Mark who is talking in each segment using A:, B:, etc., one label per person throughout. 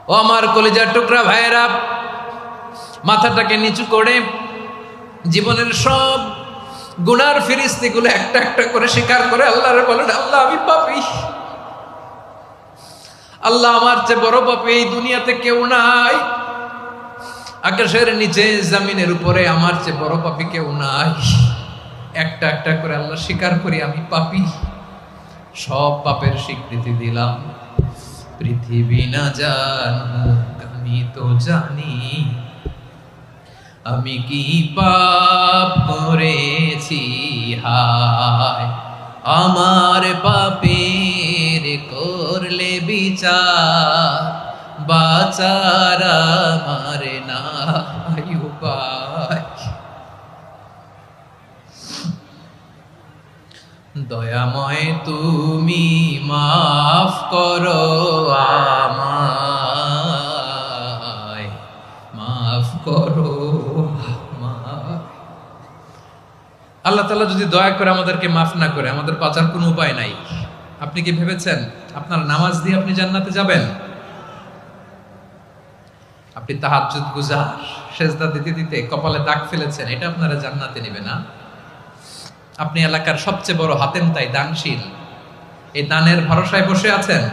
A: ও আমার কলিজার টুকরা ভাইয়েরা, মাথাটাকে নিচু করে জীবনের সব গুনার ফিরিস্তিগুলো একটা একটা করে স্বীকার করে আল্লাহরে বলেন, আল্লাহ আমি পাপী, আল্লাহ আমার চেয়ে বড় পাপী এই দুনিয়াতে কেউ নাই, আকাশের নিচে জমিনের উপরে আমার চেয়ে বড় পাপী কেউ নাই। একটা একটা করে আল্লাহ স্বীকার করি আমি পাপী, সব পাপের স্বীকৃতি দিলাম। পৃথিবী না জানুক আমি তো জানি, আমি কি পাপ করেছি, হায় আমার পাপের করলে বিচার, বাঁচার আমার নাই উপায়। দয়াময় তুমি মাফ করো আমায়, মাফ করো আমায়। আল্লাহ তাআলা যদি দয়া করে আমাদেরকে মাফ না করে, আমাদের বাঁচার কোনো উপায় নাই। আপনি কি ভেবেছেন আপনার নামাজ দিয়ে আপনি জান্নাতে যাবেন? আপনি তাহাজ্জুদ গুজার, সেজদা দিতে দিতে কপালে দাগ ফেলেছেন, এটা আপনারা জান্নাতে নেবে না। আপনি এলাকার সবচেয়ে বড় হাতেম তাই দানশীল, এই দানের ভরসায় বসে আছেন,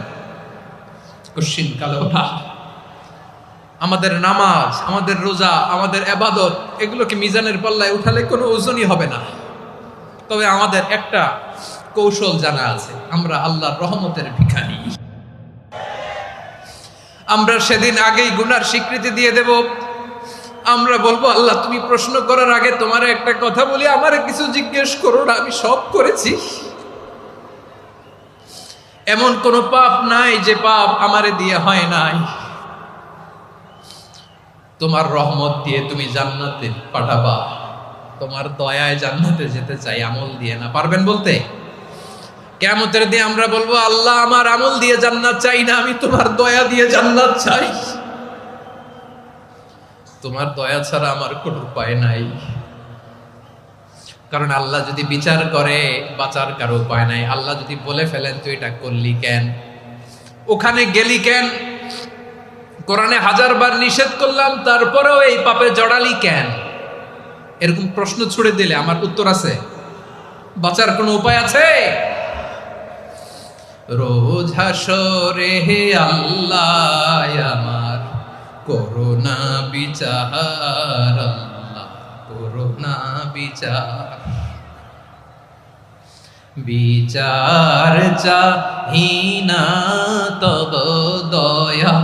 A: কশিন কালে ওঠা। আমাদের নামাজ, আমাদের রোজা, আমাদের ইবাদত, এগুলোকে মিজানের পাল্লায় উঠালে কোনো ওজনই হবে না। তবে আমাদের একটা কৌশল জানা আছে, আমরা আল্লাহর রহমতের ভিখারি। আমরা সেদিন আগেই গুনার স্বীকৃতি দিয়ে দেব। আমরা বলবো, আল্লাহ তুমি প্রশ্ন করার আগে তোমার একটা কথা বলি, আমারে কিছু জিজ্ঞেস করো না, আমি সব করেছি। এমন কোন পাপ নাই যে পাপ আমারে দিয়ে হয় নাই। তোমার রহমত দিয়ে তুমি জান্নাতে পাঠাবা, তোমার দয়ায় জান্নাতে যেতে চাই, আমল দিয়ে না। পারবেন বলতে? কিয়ামতের দিন আমরা বলবো, আল্লাহ আমার আমল দিয়ে জান্নাত চাই না, আমি তোমার দয়া দিয়ে জান্নাত চাই। তোমার দয়া ছাড়া আমার কোনো উপায় নাই। কারণ আল্লাহ যদি বিচার করে, বাঁচার কারো উপায় নাই। আল্লাহ যদি বলে ফেলেন তুই এটা করলি কেন, ওখানে গেলি কেন, কোরআনে 1000 বার নিষেধ করলাম তারপরেও এই পাপে জড়ালি কেন, এরকম প্রশ্ন ছুড়ে দিলে আমার উত্তর আছে? বাঁচার কোনো উপায় আছে? রোজ হাসরে হে আল্লাহ আমার করোনা বিচার, আল্লাহ করোনা বিচার, বিচার চাহি না তব দয়া।